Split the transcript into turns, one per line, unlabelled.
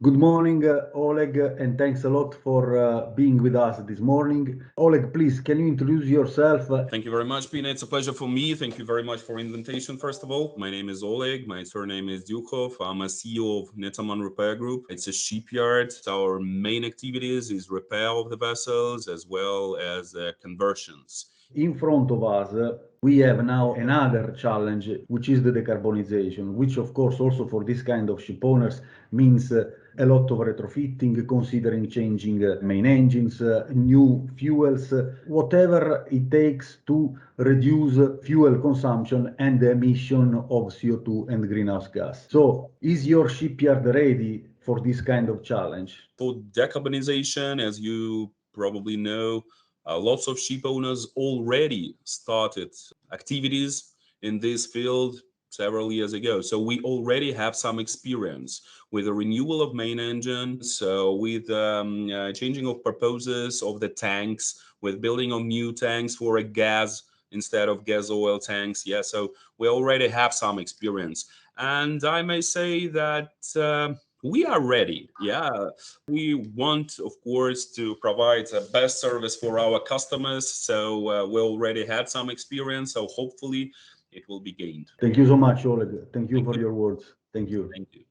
Good morning, Oleg, and thanks a lot for being with us this morning. Oleg, please, can you introduce yourself?
Thank you very much, Pino. It's a pleasure for me. Thank you very much for invitation, first of all. My name is Oleg. My surname is Diukhov. I'm a CEO of Netaman Repair Group. It's a shipyard. Our main activities is repair of the vessels as well as conversions.
In front of us, we have now another challenge, which is the decarbonization, which, of course, also for this kind of ship owners means a lot of retrofitting, considering changing main engines, new fuels, whatever it takes to reduce fuel consumption and the emission of CO2 and greenhouse gas. So, is your shipyard ready for this kind of challenge?
For decarbonization, as you probably know, lots of ship owners already started activities in this field several years ago. So we already have some experience with the renewal of main engines, with changing of purposes of the tanks, with building of new tanks for a gas instead of gas oil tanks. Yeah, so we already have some experience. And I may say that we are ready. Yeah, we want, of course, to provide the best service for our customers. So we already had some experience. So hopefully it will be gained.
Thank you so much, Oleg. Thank you
Thank
for
you.
your words. Thank you.
Thank you.